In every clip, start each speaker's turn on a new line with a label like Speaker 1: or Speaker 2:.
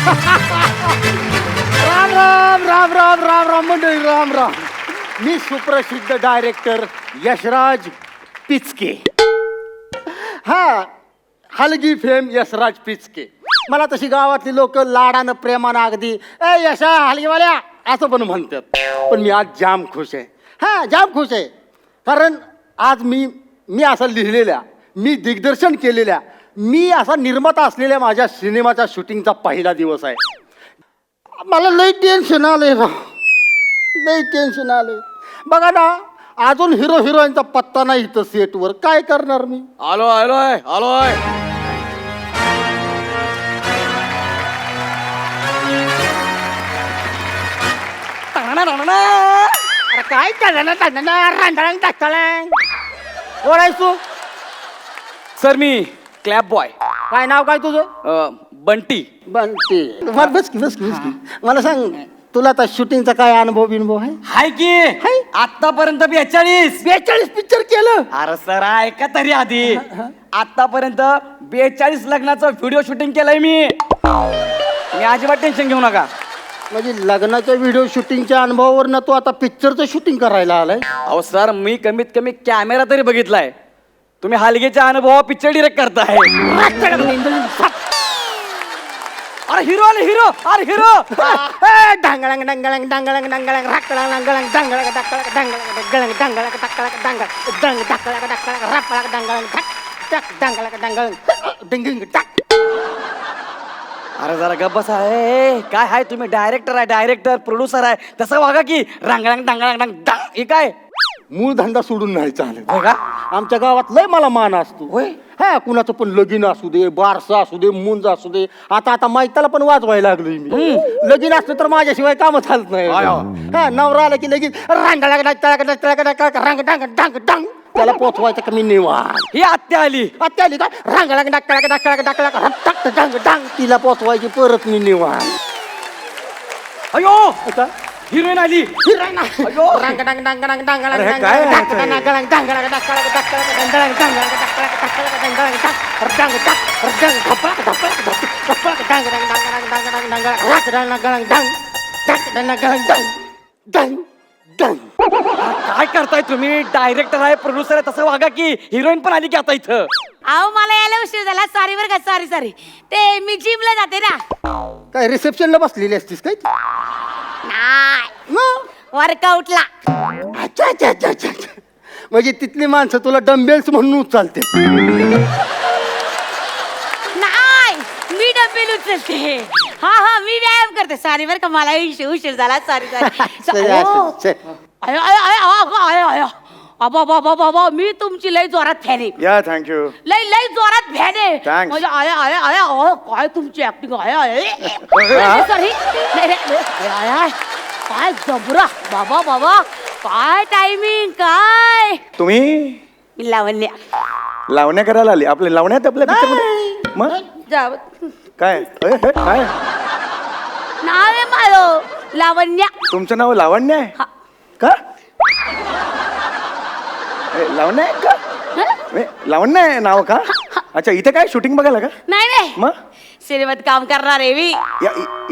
Speaker 1: राम राम राम राम राम राम मंडळी, राम राम. मी सुप्रसिद्ध डायरेक्टर यशराज पिचके. हा, हलगी फेम यशराज पिचके. मला तशी गावातली लोक लाडानं प्रेमानं अगदी ए यशा हलगीवाल्या असं पण म्हणतात. पण मी आज जाम खुश आहे. हा, जाम खुश आहे. कारण आज मी असं लिहिलेल्या, मी दिग्दर्शन केलेल्या, मी असा निर्माता असलेल्या माझ्या सिनेमाच्या शूटिंगचा पहिला दिवस आहे. मला लई टेन्शन आलंय ना, लई टेन्शन आलंय. बघा ना, अजून हिरो हिरोईनचा पत्ता नाही इथं सेटवर. काय करणार मी?
Speaker 2: आलोय.
Speaker 1: अरे काय ओळायचो.
Speaker 2: सर मी क्लॅप बॉय.
Speaker 1: काय नाव काय तुझं?
Speaker 2: बंटी.
Speaker 1: बनते. बस की. मला सांग, तुला आता शूटिंगचा काय अनुभव बिनुभव आहे?
Speaker 2: हाय की
Speaker 1: हाय.
Speaker 2: आतापर्यंत 42
Speaker 1: पिक्चर केलं.
Speaker 2: अरे सर ऐका तरी आधी. आतापर्यंत 42 लग्नाचं व्हिडिओ शूटिंग केलंय मी अजिबात टेन्शन घेऊ नका.
Speaker 1: म्हणजे लग्नाच्या व्हिडिओ शूटिंगच्या अनुभवावरनं तू आता पिक्चरचं शूटिंग करायला आलाय?
Speaker 2: अहो सर, मी कमीत कमी कॅमेरा तरी बघितलाय. तुम्ही हलगीच्या अनुभव पिक्चर डिरेक्ट करताय. अरे हिरो आले, हिरो.
Speaker 1: डांगळंग डांगळंग डांगळंग डांगळंग राकळंग डांगळंग डांगळंग डाकळंग डांगळंग डांगळंग डाकळंग डांगळंग डंग डाकळंग डाकळंग रापळंग डांगळंग टाक डांगळंग डांगळंग डिंगिंग टाक.
Speaker 2: अरे जरा गप्प बसा. काय हाय, तुम्ही डायरेक्टर प्रोड्युसर आहे, तसं वागा की. रांगळंग डांगळंग डांग. हे काय
Speaker 1: मूळ धंदा सोडून नाही चालत.
Speaker 2: हो का?
Speaker 1: आमच्या गावात लय मला मान असतो.
Speaker 2: होय.
Speaker 1: हा, कुणाचं पण लगीन असू दे, बारसा असू दे, मुंज असू दे. आता माहिताला पण वाजवायला लागलोय मी. लगीन असलं तर माझ्याशिवाय काम चालत नाही. हा, नवरा आला की लगीन रांग डांग डांग डांग त्याला पोचवायचं कमी निवार.
Speaker 2: ही आत्या आली
Speaker 1: का रांगळाग डाकळाग डाकळाग डाकळाग टाक डांग डांग तिला पोचवायची परत मी निवार.
Speaker 2: अयो हिरोईन आली.
Speaker 1: अयो रांग डांग डांग डांग डांग डांग डांग डांग डांग डांग डांग डांग डाकळाग डाकळाग डांग डांग डांग डाकळाग डाकळाग डांग डांग डांग डांग डांग धपळाग धपळाग धपळाग डांग डांग डांग डांग डांग डांग राक डांग डांग डांग डाक डांग डांग डांग डांग.
Speaker 2: काय करताय तुम्ही? डायरेक्टर आहे, प्रोड्युसर आहे, तसं वागा की. हिरोईन पण आली की आता इथं.
Speaker 3: अहो मला यायला उशीर झाला. सॉरी बरं का. सॉरी ते मी जिमला जाते ना.
Speaker 1: काय रिसेप्शनला बसलेली असतीस काय?
Speaker 3: नाही, वर्कआउटला.
Speaker 1: अच्छा अच्छा अच्छा अच्छा. म्हणजे तिथली माणसं तुला डंबेल्स म्हणून उचलते?
Speaker 3: नाही, मी डबेल उचलते. हा मी व्यायाम करते. सॉरी बरं का, मला उशीर झाला. सॉरी. बाबा मी तुमची लय जोरात फॅन आहे.
Speaker 1: या थँक्यू.
Speaker 3: लय जोरात फॅन आहे.
Speaker 1: Thanks.
Speaker 3: म्हणजे आय काय तुमची ऍक्टिंग आहे. सॉरी काय जबरा. बाबा काय टायमिंग. काय
Speaker 4: तुम्ही
Speaker 3: लावण्या
Speaker 4: करायला आली? आपले लावण्यात आपल्या पिक्चरमध्ये? मग
Speaker 3: जाव
Speaker 4: काय काय
Speaker 3: नाव आहे माझं लावण्या.
Speaker 4: तुमचं नाव लावण्य आहे
Speaker 3: हा.
Speaker 4: का? लावण्य आहे का? लावण्य आहे नाव का? अच्छा, इथे काय शूटिंग बघायला का?
Speaker 3: नाही
Speaker 4: मग
Speaker 3: सिनेमात काम करणार आहे मी.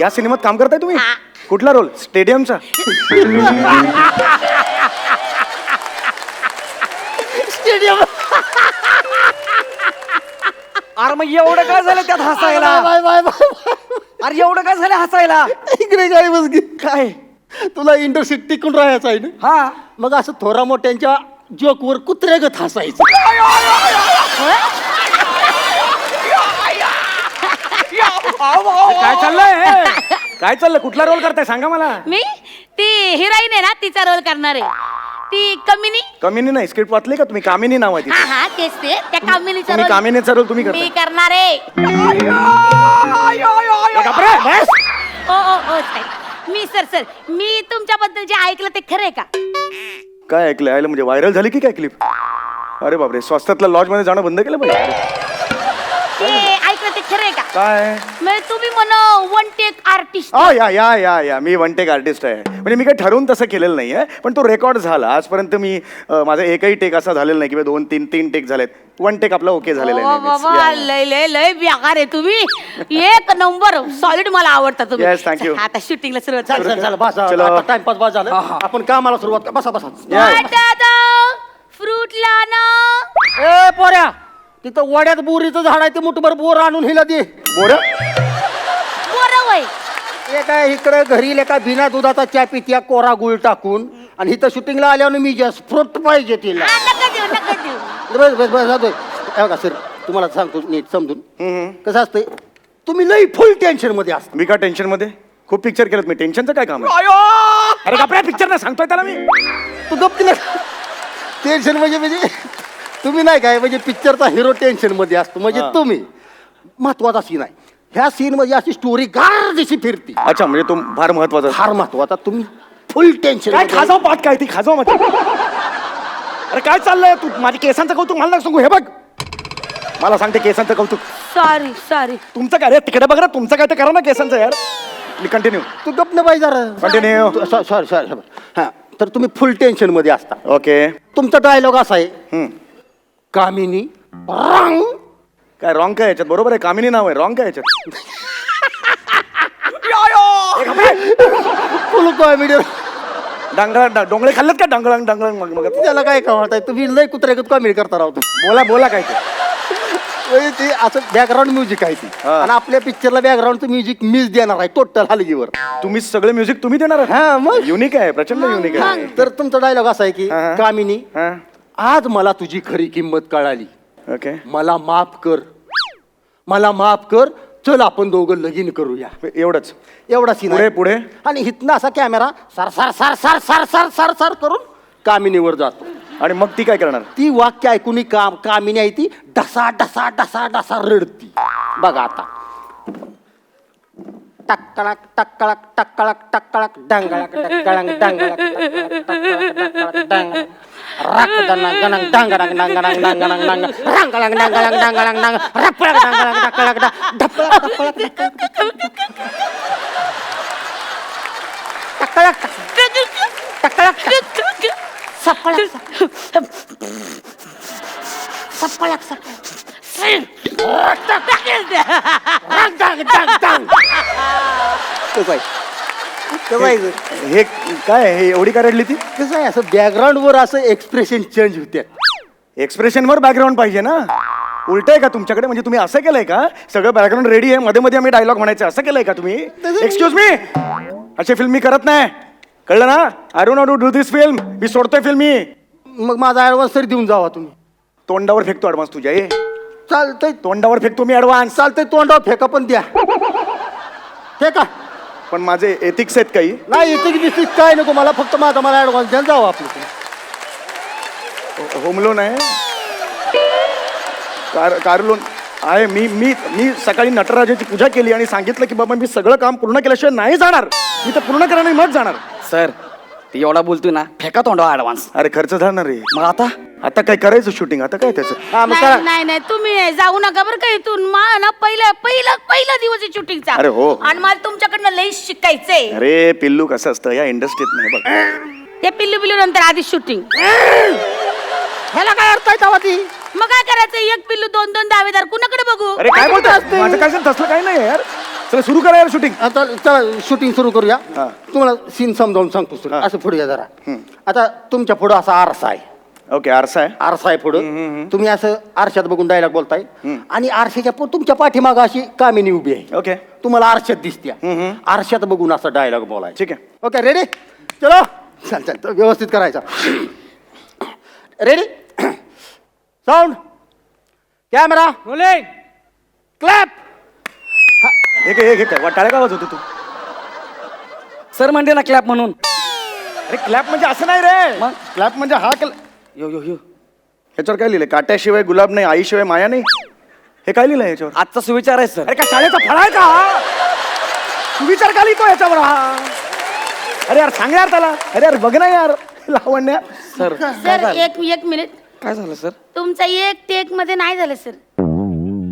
Speaker 4: या सिनेमात काम करताय तुम्ही?
Speaker 3: हा.
Speaker 4: कुठला रोल? स्टेडियमचा?
Speaker 1: स्टेडियम.
Speaker 2: अरे मग एवढं काय झालं त्यात हसायला? अरे एवढं काय झालं हसायला?
Speaker 1: इकडे काय बस
Speaker 4: काय
Speaker 1: तुला इंडस्ट्रीत टिकून राहायचं आहे ना?
Speaker 2: हा.
Speaker 1: मग असं थोरा मोठ्यांच्या जोकवर कुत्र्यागत हसायचं.
Speaker 4: काय चाललंय? काय चाललंय? कुठला रोल करताय सांगा मला.
Speaker 3: मी ती हिरोईन आहे ना, तिचा रोल करणार आहे. ती
Speaker 4: कमिनी नाही. स्क्रिप्ट वाचली का तुम्ही? कामिनी नाव आहे तिचं.
Speaker 3: हा तेच ते. त्या कामिनीचा
Speaker 4: तुम्ही
Speaker 3: रोल
Speaker 4: कामिनीचा रोल तुम्ही
Speaker 3: मी
Speaker 4: करताय?
Speaker 3: करणार आहे. ओ मी सर मी तुमच्याबद्दल जे ऐकलं ते खरं आहे का?
Speaker 4: काय ऐकलं? आयलं म्हणजे व्हायरल झाली की काय क्लिप? अरे बापरे, स्वस्तातल्या लॉज मध्ये जाणं बंद केलं पाहिजे.
Speaker 3: ते ऐकलं ते खरं आहे का?
Speaker 4: काय
Speaker 3: म्हणजे तुम्ही म्हणा वन टेक आर्टिस्ट.
Speaker 4: या मी वन टेक आर्टिस्ट आहे. म्हणजे मी काही ठरवून तसं केलेलं नाहीये, पण तो रेकॉर्ड झाला आजपर्यंत. मी माझा एकही टेक असा झालेला नाही किंवा 2-3 टेक झालेत. वन टेक आपला ओके झालेला आहे नेहमीच.
Speaker 3: बाबा लय लय लय बेकार आहे तुम्ही. एक नंबर सॉलिड, मला आवडता तुम्ही.
Speaker 4: Yes, thank you.
Speaker 3: आता शूटिंगला सुरुवात
Speaker 1: चल
Speaker 3: करू.
Speaker 1: चल चल बस
Speaker 4: चलो.
Speaker 1: आता टाइमपास बस झालं. आपण कामाला सुरुवात कर. बसा बसा.
Speaker 3: दादा फ्रूट लाना.
Speaker 1: ए पोऱ्या, तिथं वड्यात बोरीचं झाड आहे, ते मुठभर बोर आणून हिला दे.
Speaker 4: बोर
Speaker 3: बरं वय.
Speaker 1: हे काय इकडे घरी लेका बिना दुधाचा चहा पित्या कोरा गुळ टाकून, आणि इथं शूटिंगला आल्यावर मी जास्त फ्रूट पाहिजे तिला.
Speaker 3: नका देऊ नका देऊ.
Speaker 1: बस बस बस जातोय. हे बघा सर, तुम्हाला सांगतो नीट समजून. कसं असतंय, तुम्ही लई फुल टेन्शन मध्ये असता.
Speaker 4: मी का टेन्शन मध्ये? खूप पिक्चर केलं मी. टेन्शनचं काय काम आहे? अरे आपल्या पिक्चर नाही सांगतोय त्याला मी.
Speaker 1: तू गप्प ना. टेन्शन म्हणजे तुम्ही नाही काय, म्हणजे पिक्चरचा हिरो टेन्शन मध्ये असतो. म्हणजे तुम्ही महत्वाचा सीन आहे, ह्या सीन मध्ये अशी स्टोरी गारदिशी फिरती.
Speaker 4: अच्छा, म्हणजे तो फार महत्वाचा.
Speaker 1: फार महत्वाचा. तुम्ही फुल टेन्शन.
Speaker 4: काय खाजाव पाठ काय ती खाजाव मध्ये? अरे काय चाललंय? तू माझी केसांचं कौतुक मला नाही सांगू. हे बघ, मला सांगते केसांचं कौतुक.
Speaker 3: Sorry sorry.
Speaker 4: तुमचं काय रे? तिकडे बघ ना, तुमचं काय ते करा ना केसांचं यार. मी कंटिन्यू.
Speaker 1: तू गप्प ना पाहिजे जरा.
Speaker 4: कंटिन्यू.
Speaker 1: Sorry sorry. हा, तर तुम्ही फुल टेन्शन मध्ये असता.
Speaker 4: ओके.
Speaker 1: तुमचा डायलॉग असा आहे, कामिनी रंग.
Speaker 4: काय रॉंग काय याच्यात? बरोबर आहे, कामिनी नाव आहे. रॉंग काय याच्यात?
Speaker 1: फुल कॉमेडी.
Speaker 4: डांगळा डोंगळे खाल्लेत का? डांगळंग डांगळंग मग मग
Speaker 1: त्याला काय कळत आहे, तुम्ही लय कुत्र्यागत कॉमेडी करता राहतो.
Speaker 4: बोला बोला काय ते.
Speaker 1: ते असं बॅकग्राऊंड म्युझिक आहे ती.
Speaker 4: हा.
Speaker 1: आणि आपल्या पिक्चरला बॅकग्राऊंडचं म्युझिक मीच देणार आहे टोटल हलगीवर.
Speaker 4: तुम्ही सगळे म्युझिक तुम्ही देणार आहात?
Speaker 1: हा मग.
Speaker 4: युनिक आहे, प्रचंड युनिक आहे.
Speaker 1: तर तुमचा डायलॉग असा आहे की,
Speaker 4: हा.
Speaker 1: कामिनी
Speaker 4: हा.
Speaker 1: आज मला तुझी खरी किंमत कळाली.
Speaker 4: ओके.
Speaker 1: मला माफ कर, मला माफ कर. चल आपण दोघं लगीन करूया.
Speaker 4: एवढंच?
Speaker 1: एवढा सीन
Speaker 4: पुढे
Speaker 1: आहे.
Speaker 4: पुढे.
Speaker 1: आणि इथनं असा camera sir sir sir sir sir sir sir sir करून कामिनीवर जातो.
Speaker 4: आणि मग ती काय करणार?
Speaker 1: ती वाक्य ऐकून कामिनी आहे ती डसा डसा डसा डसा रडती. बघा आता. टक्कळक टक्कळक टक्कळक टक्कळक डांगळक डक्कळक डांगळक टक्कळक डांग रक दनंग गनंग डांगळक डांगळक डांगळक डांग रंगळक डांगळक डांगळक डांग रपळक डांगळक टक्कळक ढपळक टक्कळक टक्कळक सपळक सपळक
Speaker 4: हे काय हे एवढी काय रडली ती?
Speaker 1: कसं आहे, असं बॅकग्राऊंड वर असं एक्सप्रेशन चेंज होते.
Speaker 4: एक्सप्रेशन वर बॅकग्राऊंड पाहिजे ना. उलट आहे का तुमच्याकडे? म्हणजे तुम्ही असं केलंय का, सगळं बॅकग्राऊंड रेडी आहे, मध्ये मध्ये आम्ही डायलॉग म्हणायचं, असं केलंय का तुम्ही? एक्सक्यूज मी, अशी फिल्म मी करत नाही, कळलं ना? I don't know to do this film. मी सोडतोय फिल्म मी.
Speaker 1: मग माझा ऍडव्हान्स तरी देऊन जावा तुम्ही.
Speaker 4: तोंडावर फेकतो ऍडव्हान्स तुझ्या. ए
Speaker 1: चालतंय,
Speaker 4: तोंडावर फेकतो मी ऍडव्हान्स.
Speaker 1: चालतंय, तोंडावर फेका पण द्या. फेका.
Speaker 4: पण माझे एथिक्स आहेत काही.
Speaker 1: नाही येते की काय नको मला, फक्त माझा मला ऍडव्हान्स द्या, जावं आपलं.
Speaker 4: होम लोन आहे, कार लोन आहे. मी मी मी सकाळी नटराजाची पूजा केली आणि सांगितलं की बाबा मी सगळं काम पूर्ण केल्याशिवाय नाही जाणार. मी तर पूर्ण करा नाही मग जाणार.
Speaker 2: सर ती एवढा बोलतोय ना, फेका तोंडा ऍडव्हान्स.
Speaker 4: अरे खर्च झाला रे.
Speaker 2: मग आता
Speaker 4: आता काय करायचं शूटिंग? आता काय त्याचं?
Speaker 1: हा मग
Speaker 3: नाही
Speaker 1: करा.
Speaker 3: नाही नाही, तुम्ही नाही जाऊ नका बरं का इथून. ना पहिला दिवस आहे शूटिंगचा.
Speaker 4: अरे हो.
Speaker 3: आणि मला तुमच्याकडनं लई शिकायचंय.
Speaker 4: अरे पिल्लू कसं असतं या इंडस्ट्रीत नाही बघ.
Speaker 3: ते पिल्लू नंतर आधी शूटिंग.
Speaker 1: ह्याला काय अर्थ आहे तेव्हा ती?
Speaker 3: मग काय करायचं, एक पिल्लू 2-2 दावेदार कुणाकडे बघू?
Speaker 4: अरे काय बोलतोय? माझं काय तसलं काही नाही यार. चला सुरू करा यार शूटिंग.
Speaker 1: आता चला शूटिंग सुरू करूया.
Speaker 4: हा.
Speaker 1: तुम्हाला सीन समजावून सांगतो सर.
Speaker 4: हा.
Speaker 1: असं पुढे या जरा. आता तुमच्या पुढं असा आरसा आहे.
Speaker 4: ओके, आरसा आहे.
Speaker 1: आरसा आहे पुढं. तुम्ही असं आरशात बघून डायलॉग बोलताय. आणि आरशाच्या तुमच्या पाठीमागं अशी कामिनी उभी आहे.
Speaker 4: ओके
Speaker 1: तुम्हाला आरशात दिसत्या. आरशात बघून असा डायलॉग बोलाय.
Speaker 4: ठीक आहे.
Speaker 1: Okay ready? चलो चल चल तो व्यवस्थित करायचा. रेडी? Sound, camera, clap.
Speaker 4: हे काय टाळ्या का वाजवतो तू?
Speaker 2: सर म्हणते ना क्लॅप म्हणून.
Speaker 4: अरे क्लॅप म्हणजे असं नाही रे.
Speaker 2: मग?
Speaker 4: क्लॅप म्हणजे हा
Speaker 2: यो यो यो
Speaker 4: ह्याच्यावर काय लिहिलंय? काट्याशिवाय गुलाब नाही, आईशिवाय माया नाही. हे काय लिहिलंय याच्यावर?
Speaker 2: आजचा सुविचार आहे सर.
Speaker 4: अरे काय शाळेचा फळ आहे का हा? तू विचार का लिहितो याच्यावर हा? अरे यार सांग यार त्याला. अरे यार बघ ना यार लावण्या.
Speaker 2: सर
Speaker 3: सर एक मिनिट.
Speaker 2: काय झालं सर?
Speaker 3: तुमचा एक टेक मध्ये नाही झालं सर.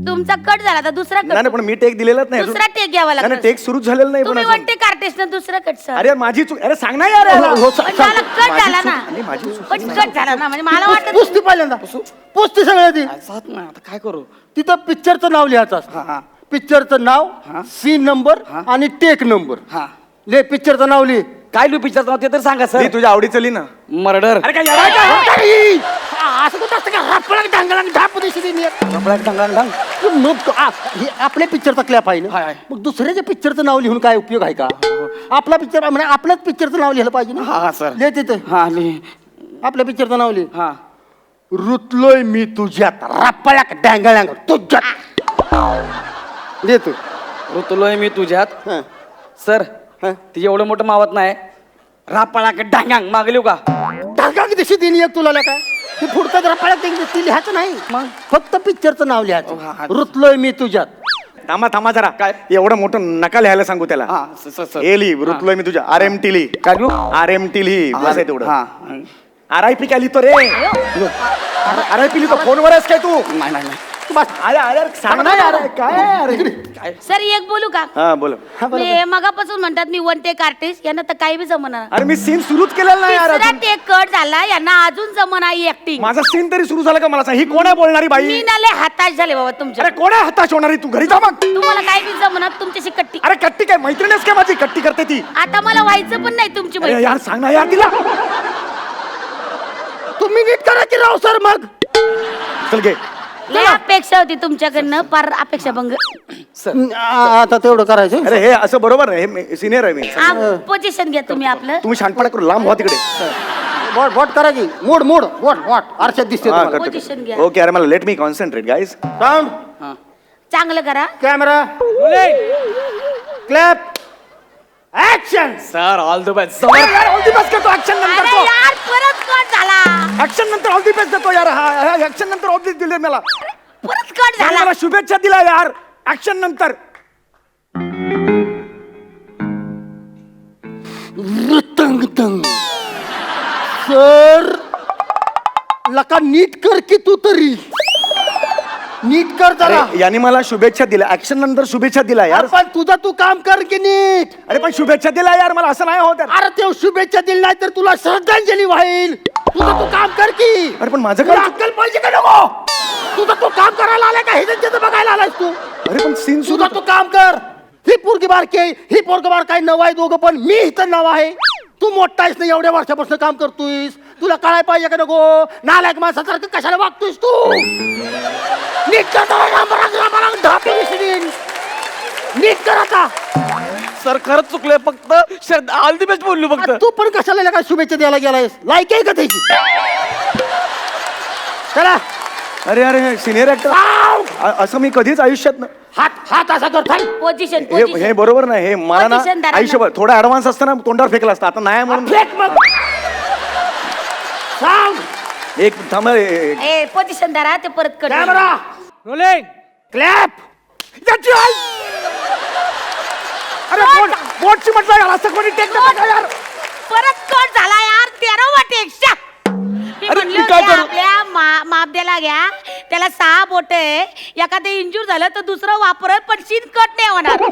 Speaker 3: तुमचा कट झाला आता दुसरा
Speaker 4: नाही
Speaker 3: कट
Speaker 4: पण मी टेक दिलेलाच नाही अजून.
Speaker 3: दुसरा take घ्यावा लागतो.
Speaker 4: नाही, टेक सुरूच झालेला नाही पण
Speaker 3: तुम्ही
Speaker 4: अजून.
Speaker 3: वन टेक आर्टिस्ट ना दुसरा कट सर
Speaker 4: अरे माझी चूक अरे सांग ना यार याला.
Speaker 1: हो,
Speaker 3: पण झाला कट
Speaker 4: माझी
Speaker 3: झाला
Speaker 4: चूक-
Speaker 3: ना
Speaker 4: नाही, माझी चूक
Speaker 3: पण कट झाला ना म्हणजे मला वाटत
Speaker 1: पुसती पहिल्यांदा पुसती सगळं ती
Speaker 2: साथ ना आता काय करू
Speaker 1: तिथं पिक्चरचं नाव लिहायचं
Speaker 2: हा, हा.
Speaker 1: असतं पिक्चरचं नाव
Speaker 2: हा.
Speaker 1: सीन नंबर आणि टेक नंबर
Speaker 2: हा
Speaker 1: ले पिक्चरचं नाव लिह
Speaker 2: काय लिहू पिक्चरचं नाव ते तर सांगा सर
Speaker 4: मी तुझ्या आवडीचं लिही ना.
Speaker 2: मर्डर
Speaker 4: अरे काय यार, काय?
Speaker 1: असं कुठं असतं का रापळाक डांगळाक ढाप दिसली नाही तू नको आपल्या पिक्चरचा क्लॅप आहे
Speaker 2: हाय,
Speaker 1: ना
Speaker 2: हाय.
Speaker 1: मग दुसऱ्याच्या पिक्चरचं नाव लिहून काय उपयोग आहे का आपला पिक्चर म्हणजे आपल्याच पिक्चरचं नाव लिहिलं पाहिजे
Speaker 2: हा, हा,
Speaker 1: ना
Speaker 2: सर.
Speaker 1: लिह तिथं
Speaker 2: हा लिह
Speaker 1: आपल्या पिक्चरचं नाव लिह
Speaker 2: हा
Speaker 1: रुतलोय मी तुझ्यात रापळाक डांगळाक तुझ्यात लिह तू
Speaker 2: रुतलोय मी तुझ्यात
Speaker 1: हं.
Speaker 2: सर
Speaker 1: हं.
Speaker 2: ती एवढं मोठं मावत नाही रापाळा डांगांग माग लिहू का
Speaker 1: ढाकाक दिशी दिली एक तुला काय ती पुढचं रापळाक ती लिहायचं नाही
Speaker 2: मग?
Speaker 1: फक्त पिक्चरचं नाव
Speaker 2: हा,
Speaker 1: लिहायचं
Speaker 2: हा.
Speaker 1: रुतलोय मी तुझ्यात
Speaker 4: थांबा थांबा जरा
Speaker 2: काय?
Speaker 4: एवढं मोठं नका लिहायला सांगू त्याला
Speaker 2: हा सर
Speaker 4: हे लिही रुतलोय मी तुझ्या RMT लिही
Speaker 2: काय लिहू
Speaker 4: RMT लिही बस आहे तेवढं
Speaker 2: हा
Speaker 4: RIP काय लिहितो रे RIP लिहितो फोनवर आहेस काय तू
Speaker 2: नाही नाही नाही
Speaker 1: बस
Speaker 4: अरे अरे सांग ना यार काय अरे
Speaker 3: सर एक बोलू का
Speaker 4: हा बोल
Speaker 3: मी मगापासून म्हणतात मी वन टेक आर्टिस्ट यांना तर काही बी जमणार
Speaker 4: अरे मी सीन सुरूच केलेला नाही यार
Speaker 3: तिसरा
Speaker 4: अजून.
Speaker 3: टेक कट झाला यांना अजून जमणार ऍक्टिंग
Speaker 4: माझा सीन तरी सुरू झाला का मला सांग ही कोण आहे बोलणारी बाई
Speaker 3: मी नाले हाताश झाले बाबा तुमच्या
Speaker 4: अरे कोण आहे हताश होणारी तू घरी जा मग
Speaker 3: तुम्हाला काय बी जमणार तुमच्याशी कट्टी
Speaker 4: अरे कट्टी काय मैत्रीणच काय माझी कट्टी करते ती
Speaker 3: आता मला व्हायचं पण नाही तुमची
Speaker 4: अरे
Speaker 3: मैत्रीण.
Speaker 4: यार सांग ना यार तिला
Speaker 1: तुम्ही नीट करा की राव सर मग
Speaker 4: चल घे
Speaker 3: लय अपेक्षा होती तुमच्याकडनं पर अपेक्षा भंग
Speaker 1: आता तेवढं करायचं
Speaker 4: अरे हे असं बरोबर नाही हे सिनियर आहे मी
Speaker 3: पोझिशन घ्या तुम्ही आपलं
Speaker 4: तुम्ही शांतपणा करू लांब व्हा तिकडे
Speaker 1: बोट बोट करा की मोड मोड बोट बोट आरशात दिसते
Speaker 4: हा,
Speaker 1: तुम्हाला.
Speaker 4: करतो,
Speaker 3: Position घ्या.
Speaker 4: करतो. ओके अरे मला let me concentrate guys
Speaker 1: sound
Speaker 3: चांगलं करा
Speaker 1: camera clap action
Speaker 2: sir all the best
Speaker 4: all the best करतो ऍक्शन नंतर
Speaker 3: अरे
Speaker 4: तो
Speaker 3: यार परत कट झाला
Speaker 4: ऍक्शन नंतर ऑल दी बेस्ट देतो यार हा ऍक्शन नंतर ऑल दी दिले मला
Speaker 3: परत कट झाला
Speaker 4: मला शुभेच्छा दिला यार ऍक्शन नंतर
Speaker 1: तंग तंग सर लका नीट कर की तू तरी नीट कर जरा
Speaker 4: अरे, याने मला शुभेच्छा दिल्या ऍक्शन नंतर शुभेच्छा दिला यार
Speaker 1: पण तुझा तू काम कर की नीट
Speaker 4: अरे पण शुभेच्छा दिला यार मला असं नाही होत यार.
Speaker 1: अरे ते शुभेच्छा दिली नाही तर तुला श्रद्धांजली वाईल तुझं तू काम कर की
Speaker 4: अरे पण माझं
Speaker 1: तुला
Speaker 4: काय
Speaker 1: अक्कल पाहिजे का नको तुझं तू काम करायला आलाय का हे त्यांच्यात बघायला आलायस तू
Speaker 4: अरे पण सीन सुरू
Speaker 1: तुझं तू काम कर ही पोरगी बारकी आहे, ही पोरगी बार काय नव आहे दोघं पण मी इथं नव आहे तू मोठा आहेस ना एवढ्या वर्षापासून काम करतोयस तुला कळायला पाहिजे का नको नालायक माणसासारखं कशाला वागतोयस तू नीट कर जरा, रामरांग, ढापी विसरीन. नीट कर आता
Speaker 2: सर खरंच चुकलोय फक्त ऑल द बेस्ट बोललो फक्त
Speaker 1: तू पण कशाला काय शुभेच्छा द्यायला गेलायस लायक आहे का त्याची चला
Speaker 4: अरे अरे सिनियर ऍक्टर असं मी कधीच आयुष्यात
Speaker 1: हात हात असा कर थांब.
Speaker 3: पोझिशन
Speaker 4: हे बरोबर नाही हे मला ना
Speaker 3: Position धरा ना.
Speaker 4: आयुष्यभर थोडा ऍडव्हान्स असताना तोंडावर फेकला असता आता नाही म्हणून
Speaker 1: फेक मग सांग
Speaker 4: एक थांब
Speaker 3: ए पोझिशन धरा ते परत कट
Speaker 1: कॅमेरा रोलिंग क्लॅप
Speaker 4: अरे बोटची म्हटलं यार असं कोणी टेक देतं का यार
Speaker 3: परत कट झाला यार 13वा टेक मी
Speaker 2: अरे,
Speaker 3: म्हणले
Speaker 2: मी काय
Speaker 3: होते
Speaker 2: करू?
Speaker 3: आपल्या मापद्याला घ्या त्याला 6 बोट आहे एखादं इंजूर झालं तर दुसरं वापरत पण शीन कट नाही होणार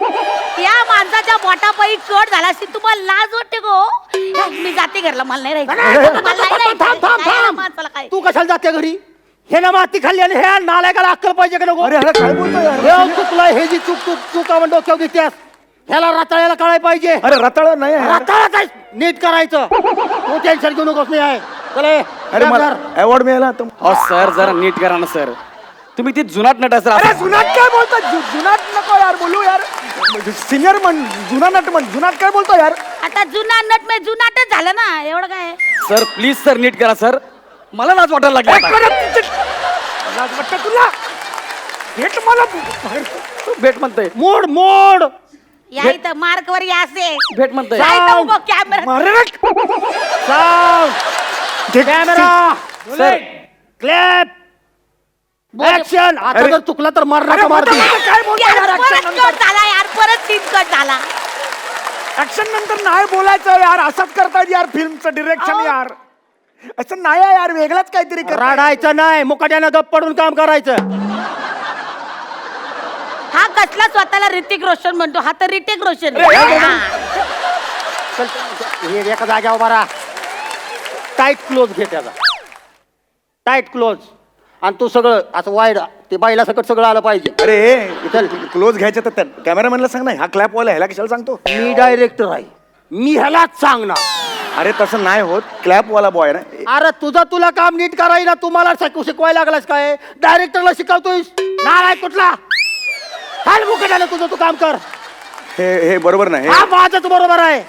Speaker 3: या माणसाच्या बोटापायी कट झाला असेल तुम्हाला लाज वाटते गो मी जाते घरला मला नाही राहायचं मला नाही राहायचं.
Speaker 1: थांब थांब
Speaker 3: काय या
Speaker 1: थांब
Speaker 3: माणसाला काय
Speaker 1: तू कशाला जाते घरी हे ना माती खाल्ली आणि हे नालायकाला अक्कल पाहिजे का नको
Speaker 4: अरे अरे काय बोलतो यार
Speaker 1: हे चुकलाय हे जी चूक चूक चुका म्हणतो डोक्यावर घेत्यास ह्याला रताळ्याला कळायला पाहिजे
Speaker 4: अरे रताळ नाही आहे यार.
Speaker 1: रताळा काय नीट करायचं तू टेन्शन घेऊ नकोस नाही आहे चले
Speaker 4: अरे मला अवॉर्ड मिळाला तर
Speaker 2: अहो सर जरा नीट करा ना सर तुम्ही ती जुनाट नट सर
Speaker 4: अरे जुनाट काय बोलतो जुनाट नको यार बोलू यार सिनियर म्हण जुना नट म्हण जुनाट काय बोलतो यार
Speaker 3: आता जुना नट म्हणजे जुनाटच झालं ना एवढं काय
Speaker 2: सर प्लीज सर नीट करा सर मला लाज वाटायला लागली आता.
Speaker 4: लाज वाटतं तुला भेट मला
Speaker 2: भेट म्हणतोय
Speaker 1: मोड मोड
Speaker 3: या इथं मार्क वर या असे
Speaker 2: भेट म्हणतोय
Speaker 3: camera
Speaker 1: camera
Speaker 2: sir
Speaker 1: clap action आता
Speaker 4: अरे.
Speaker 1: जर चुकला तर मार
Speaker 4: अरे,
Speaker 1: मारती
Speaker 4: काय बोलतो यार
Speaker 3: परत कट झाला यार परत सीन कट झाला
Speaker 4: ऍक्शन नंतर नाही बोलायचं यार असंच करतात यार फिल्मचं डिरेक्शन
Speaker 3: अहो.
Speaker 4: यार असं नाही आहे यार वेगळाच काहीतरी कर
Speaker 1: राडायचं नाही मुकाट्यानं गप पडून काम करायचं
Speaker 3: कसला स्वतःला ऋतिक रोशन म्हणतो हा तर ऋतिक रोशन
Speaker 1: अरे,
Speaker 3: आहे. हा.
Speaker 1: चल हे एका जाग्यावर बरा टाईट क्लोज घे त्याचा टाईट क्लोज आणि तू सगळं असं वाईड ते बाईला सकट सगळं आलं पाहिजे.
Speaker 4: अरे
Speaker 1: चल.
Speaker 4: क्लोज घ्यायचं तर कॅमेरामॅनला सांग ना, हा क्लॅप वाला ह्याला कशाला सांगतो?
Speaker 1: मी डायरेक्टर आहे मी ह्यालाच सांगणार.
Speaker 4: अरे तसं नाही होत, क्लॅप वाला बॉय ना.
Speaker 1: अरे तुला काम नीट करायला तुम्हाला शिकवायला लागलास काय डायरेक्टरला शिकवतोयस नालाय कुठला हाल मुकटाला तुझं तू काम कर.
Speaker 4: हे बरोबर नाही.
Speaker 1: हा माझं तू बरोबर आहे.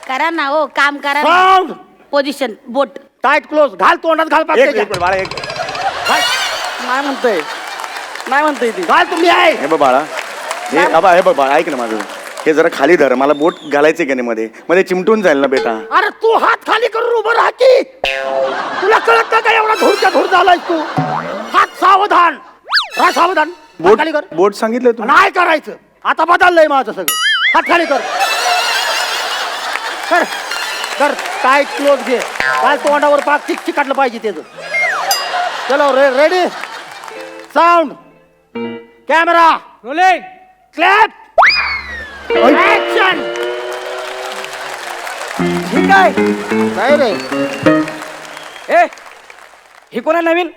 Speaker 3: करा ना हो काम करा
Speaker 1: साऊंड
Speaker 3: पोझिशन बोट
Speaker 1: टाईट क्लोज घाल तोंडात घाल
Speaker 4: एक
Speaker 1: पाहिजे
Speaker 4: मिनिट बाळा, एक
Speaker 2: नाही म्हणतोय नाही म्हणतोय ती
Speaker 1: घाल तुम्ही आहे.
Speaker 4: हे बघ बाळा, हे बघ बाळा, ऐक ना माझं, हे जरा खाली धर, मला बोट घालायचे का नाही मध्ये मध्ये चिमटून जाईल ना बेटा.
Speaker 1: अरे तू हात खाली करून उभं राहा की तुला कळत नाही का एवढा धूरच्या धूर झालाय तू. हात सावधान राहा सावधान हात
Speaker 4: बोट
Speaker 1: खाली कर
Speaker 4: बोट सांगितलं तू.
Speaker 1: नाही करायचं आता बदललंय माझं सगळं. हात खाली कर कर कर टाईट क्लोज घे काय तोंडावर पाक चिक काढलं पाहिजे त्याचं. चलो ready sound camera rolling clap action.
Speaker 2: ठीक आहे.
Speaker 1: काय रे
Speaker 2: ए हे कोण आहे नवीन?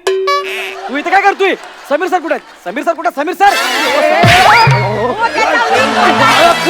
Speaker 2: तू इथे काय करतोय? समीर सर कुठे आहेत? समीर सर कुठे? समीर सर
Speaker 3: हो, त्याचा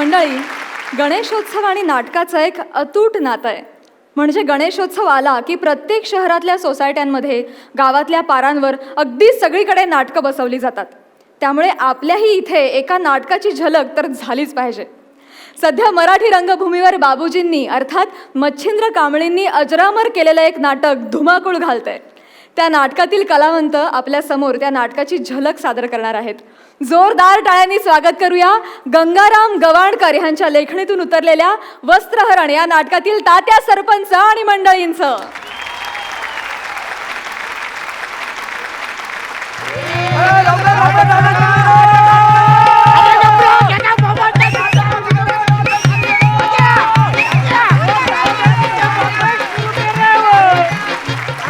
Speaker 5: मंडळी, गणेशोत्सव आणि नाटकाचं एक अतूट नातं आहे. म्हणजे गणेशोत्सव आला की प्रत्येक शहरातल्या सोसायट्यांमध्ये, गावातल्या पारांवर अगदी सगळीकडे नाटकं बसवली जातात. त्यामुळे आपल्याही इथे एका नाटकाची झलक तर झालीच पाहिजे. सध्या मराठी रंगभूमीवर बाबूजींनी अर्थात मच्छिंद्र कांबळींनी अजरामर केलेलं एक नाटक धुमाकूळ घालतंय. त्या नाटकातील कलावंत आपल्या समोर त्या नाटकाची झलक सादर करणार आहेत. जोरदार टाळ्यांनी स्वागत करूया गंगाराम गवाणकर यांच्या लेखणीतून उतरलेल्या वस्त्रहरण या नाटकातील तात्या सरपंच आणि मंडळींचं.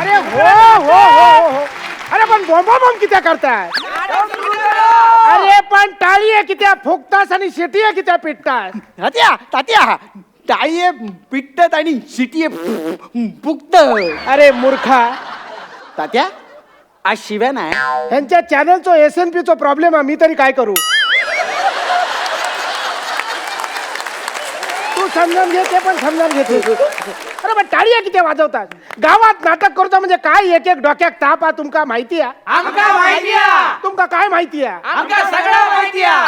Speaker 6: अरे हो अरे पण बोंबाबोंब कित्या करताय? अरे पण टाळी आहे कित्या फुकतास आणि शिटी आहे कित्या पिटतास?
Speaker 2: तात्या तात्या टाळी आहे पिटत आणि शिटी आहे फुकत.
Speaker 6: अरे मूर्खा,
Speaker 2: तात्या आज शिव्या नाही.
Speaker 6: ह्यांच्या चॅनलचो SNP चो प्रॉब्लेम आहे. मी तरी काय करू? तू समजून घे, ते पण समजून घेते. अरे पण टाळी आहे किती वाजवतात? गावात नाटक करतो म्हणजे काय एक एक डोक्यात ताप आहे तुमका माहिती आहे? तुमका काय माहिती आहे?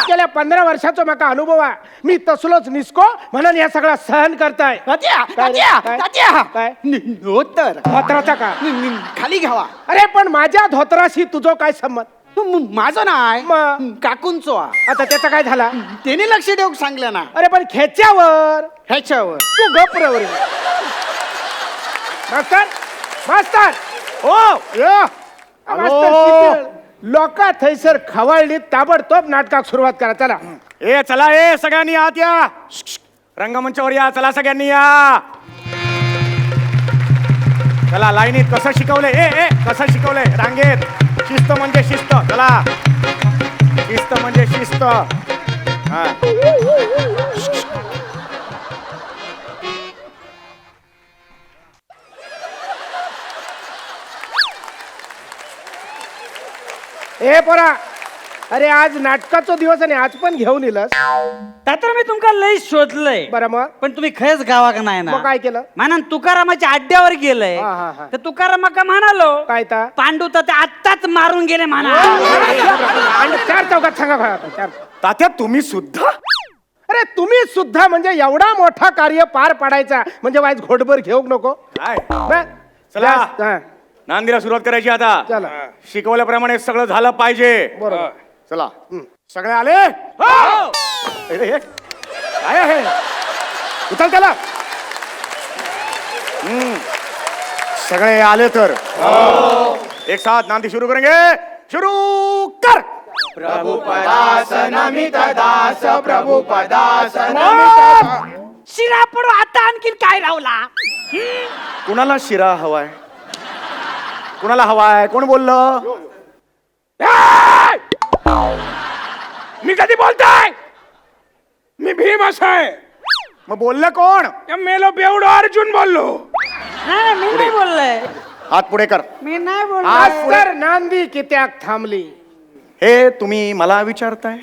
Speaker 6: गेल्या 15 वर्षाचा माका अनुभव आहे. मी तसलोच निसको म्हणून या सगळा सहन करताय.
Speaker 2: तात्या
Speaker 6: काय रे?
Speaker 2: तात्या
Speaker 6: काय?
Speaker 2: तात्या
Speaker 6: काय
Speaker 2: धोतर
Speaker 6: धोत्राचा का?
Speaker 2: खाली घ्यावा.
Speaker 6: अरे पण माझ्या धोत्राशी तुझं काय संमत?
Speaker 2: माझं नाही
Speaker 6: मग?
Speaker 2: काकूंचो.
Speaker 6: आता त्याचा काय झाला?
Speaker 2: त्याने लक्ष देऊ सांगलं ना.
Speaker 6: अरे पण खेच्यावर
Speaker 2: ह्याच्यावर
Speaker 6: तू गप्र मास्तर मास्तर ओ यो लोक थैसर खवळली ताबडतोब नाटकाक सुरुवात करा. चला
Speaker 4: ए चला ए सगळ्यांनी आत या. रंगमंचावर या. चला सगळ्यांनी या. चला लाईनीत कसं शिकवलंय? ए कसं शिकवलंय? रांगेत. शिस्त म्हणजे शिस्त. चला शिस्त म्हणजे शिस्त. हा
Speaker 6: ए पोरा, अरे आज नाटकाचा दिवस आणि आज पण घेऊन येलस.
Speaker 2: तर मी तुमका लय शोधलंय.
Speaker 6: बरं मग
Speaker 2: पण तुम्ही खरंच गावा का नाही ना?
Speaker 6: मग काय केलं?
Speaker 2: म्हणून तुकारामाच्या अड्ड्यावर गेलंय.
Speaker 6: हा, हा, हा.
Speaker 2: तर तुकारामाका म्हणालो
Speaker 6: काय ता?
Speaker 2: पांडू तर ते आत्ताच मारून गेले म्हणा.
Speaker 6: आणि 4 चौकात सांगा भाई आता 4.
Speaker 4: तात्या तुम्ही सुद्धा?
Speaker 6: अरे तुम्ही सुद्धा म्हणजे एवढा मोठा कार्य पार पाडायचा म्हणजे वाईज घोटभर घेऊ नको.
Speaker 4: काय
Speaker 6: बस.
Speaker 4: चला.
Speaker 6: हा.
Speaker 4: नांदीला सुरुवात करायची आता.
Speaker 6: चला.
Speaker 4: शिकवल्याप्रमाणे सगळं झालं पाहिजे.
Speaker 6: बरोबर.
Speaker 4: चला सगळे आले? अरे, हे काय आहे? उचल त्याला. सगळे आले तर एक साथ नांदी शुरू करेंगे. शुरू कर.
Speaker 6: प्रभू
Speaker 3: शिरा पडू आता आणखीन काय रावला?
Speaker 4: कुणाला शिरा हवाय? कुणाला हवाय? कोण बोललं?
Speaker 6: मी कधी बोलताय? मी भीम असाय.
Speaker 4: मग बोललं कोण?
Speaker 6: मेलो बेवडो अर्जुन बोललो.
Speaker 2: नाही मी नाही बोललोय.
Speaker 4: हात पुढे कर.
Speaker 2: मी नाही बोललो.
Speaker 4: आज पुढे.
Speaker 6: तर नांदी कित्याक थांबली?
Speaker 4: हे तुम्ही मला विचारताय?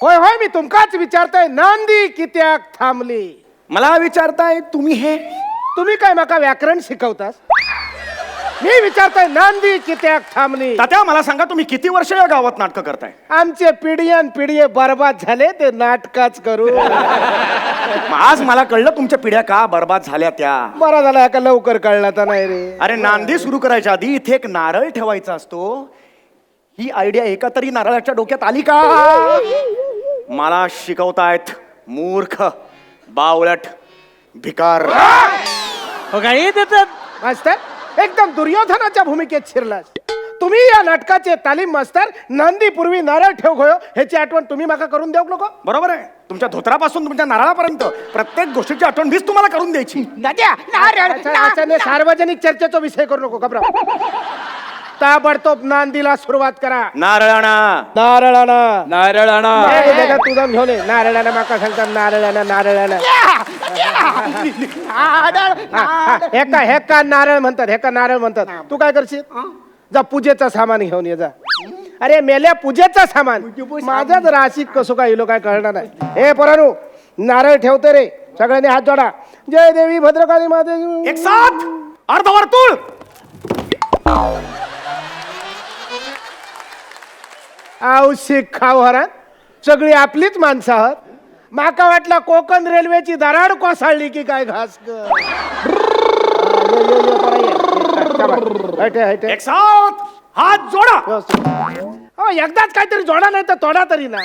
Speaker 6: होय होय मी तुमकाच विचारताय. नांदी कित्याक थांबली?
Speaker 4: मला विचारताय तुम्ही हे?
Speaker 6: तुम्ही काय माका व्याकरण शिकवतास? मी विचारताय नांदी कित्याक थांबली?
Speaker 4: तात्या मला सांगा तुम्ही किती वर्ष या गावात नाटकं करताय?
Speaker 6: आमचे पिढीयन पिढी बर्बाद झाले ते नाटकाच करू.
Speaker 4: मग आज मला कळलं तुमच्या पिढ्या का बर्बाद झाल्या त्या.
Speaker 6: बरा झाला का लवकर कळला तर नाही रे.
Speaker 4: अरे नांदी सुरू करायच्या आधी इथे एक नारळ ठेवायचा असतो. ही आयडिया एका तरी नारळाच्या डोक्यात आली का? मला शिकवतायत मूर्ख, बावळट, भिकार.
Speaker 2: हो काय येतात?
Speaker 6: मास्तर एकदम दुर्योधनाच्या भूमिकेत शिरलास. तुम्ही या नाटकाचे तालीम मास्तर. नांदी पूर्वी नारळ ठेव गयो ह्याची आठवण तुम्ही माका करून देऊ नको?
Speaker 4: बरोबर आहे. तुमच्या धोत्रापासून तुमच्या नारळापर्यंत प्रत्येक गोष्टीची आठवण मीच तुम्हाला करून द्यायची.
Speaker 6: अच्छा, सार्वजनिक चर्चेचा विषय करू नको. घबरा. ताबडतोब नांदीला सुरुवात करा.
Speaker 4: नारळाणा.
Speaker 6: नारळाना
Speaker 2: नारळाणा.
Speaker 6: तू जाऊन घेऊन ये. नारळाना माका सांगता नारळाना. हेका नारळ म्हणतात. तू काय करशील? जा पूजेचं सामान घेऊन ये जा. अरे मेल्या पूजेचं सामान. माझाच राशीत कसो काय इलो काय कळणार नाही. हे पोरांनो नारळ ठेवते रे सगळ्यांनी हात जोडा. जय देवी भद्रकाली माते.
Speaker 4: एक साथ अर्धवर्तुळ.
Speaker 6: औशिक खाव हरण सगळी आपलीच माणसं आहात. माका वाटला कोकण रेल्वेची दराड कोसळली की काय घास ग.
Speaker 4: एक साथ हात जोडा.
Speaker 6: हो एकदाच काहीतरी जोडा नाही तर तोडा तरी ना.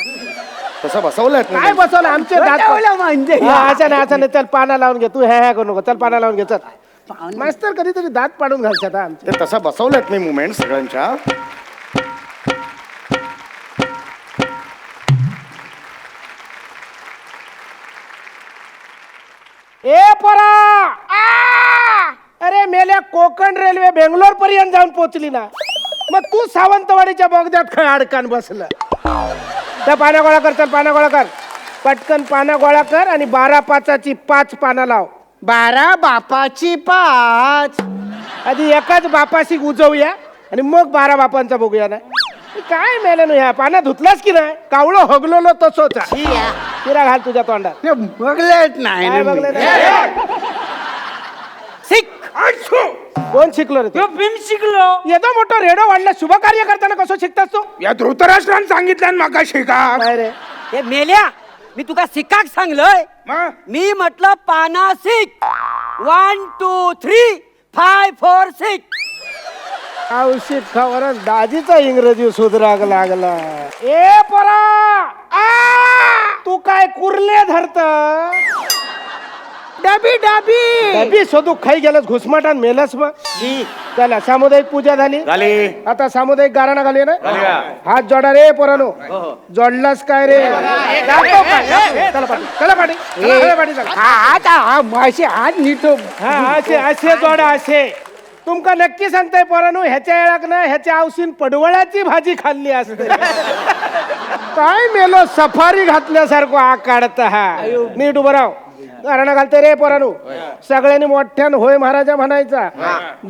Speaker 4: तसं बसवलंय
Speaker 6: काय बसवलं आमचे दात? हा, असं नाही चल पाना लावून घे. तू हे करू नको. चल पाना लावून घे. चल मास्तर कधीतरी दात पाडून घालतात हा आमचे.
Speaker 4: ते तसं बसवलंय मी मुवमेंट सगळ्यांच्या.
Speaker 6: ए पोरा अरे मेल्या कोकण रेल्वे बेंगलोर पर्यंत जाऊन पोहोचली ना. मग तू सावंतवाडीच्या बोगद्यात खय अडकान बसलं. त्या पाना गोळा कर. चल पाना गोळा कर पटकन. पाना गोळा कर आणि 12/5ची 5 पानं लाव.
Speaker 1: 12 बापाची 5.
Speaker 6: आधी एकाच बापाशी उजवूया आणि मग 12 बापांचा बघूया ना. काय मेलं ह्या पाना धुतलास की नाही? कावळं हगलो तसोच. किरा घाल तुझ्या तोंडात.
Speaker 1: बघलेच नाही
Speaker 6: काय
Speaker 1: ना मी.
Speaker 6: बघलं?
Speaker 2: शिक
Speaker 6: कोण शिकलो रे तू?
Speaker 2: बिन शिकलो.
Speaker 6: येतो मोठं रेडो वाढला शुभ कार्य करताना कसं शिकतास तू?
Speaker 1: या धृतराष्ट्रानं सांगितलं माका शिका.
Speaker 6: काय रे
Speaker 2: हे मेल्या मी तुका शिकाक सांगलोय. मी म्हटलं पाना शिक. 1 2 3 5 4 6.
Speaker 6: औषध खावर दाजीचा इंग्रजी सुधराग लागला. ए पोरा तू काय कुर्ले धरत?
Speaker 1: डबी डबी.
Speaker 6: डबी शोधू खाई गेलस घुसमाटान मेलस. मग चला सामुदायिक पूजा झाली. आता सामुदायिक गाराणा घालूया ना. हात जोडा रे पोरानो. जोडलास काय रे? जातो काय? चला पाठी. चला पाठी. चला पाठी चला.
Speaker 1: आता माशी आज नीटो.
Speaker 6: हा असे असे जोडा असे. तुमका नक्की सांगताय पोरानो ह्याच्या येळाक ना ह्याच्या औषध पडवळाची भाजी खाल्ली असते. काय मेलो सफारी घातल्यासारखं आ काढता. हा नीट उभं राव. गाणं घालते रे पोरानो. सगळ्यांनी मोठ्यान होय महाराजा म्हणायचा.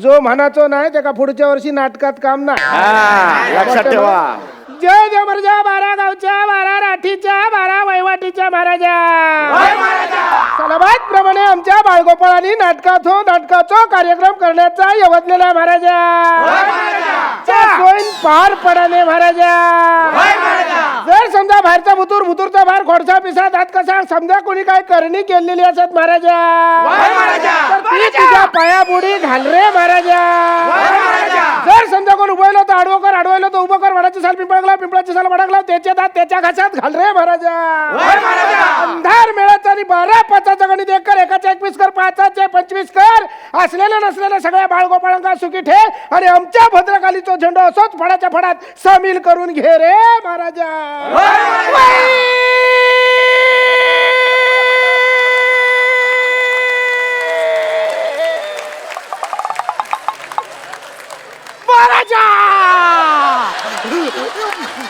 Speaker 6: जो म्हणाचो नाही त्याका पुढच्या वर्षी नाटकात काम नाही.
Speaker 4: लक्षात ठेवा.
Speaker 6: जय जबरजा 12 गावच्या 12 राठीच्या 12 वैवाटीच्या महाराजा. सलाबाद प्रमाणे आमच्या बाळगोपाळांनी नाटकाचो कार्यक्रम करण्याचा यवतलेला महाराजा. सोयीन पार पडाने महाराजा. जर समजा बाहेरचा भुतूरचा बाहेर खोडसा पिसा दात कसा समजा कोणी काय करणी केलेली असत महाराजा तर ती तुझ्या पाया बुडी घाल रे महाराजा. जर समजा कोण उभयलो तर आडवलो तर उभं कर. वडाची साल पिंपळाची साल वडाकला त्याचे दात त्याच्या घासात घाल रे महाराजा. अंधार मिळाचा आणि 12/5चा गणित 1 कर. 1चा 21 कर. 5चे 25 कर. असलेल्या नसलेल्या सगळ्या बाळगोपाळांना सुखी ठे आणि आमच्या भद्रकालीचा झेंडा असोच फडाच्या फडात सामील करून घे रे महाराजा.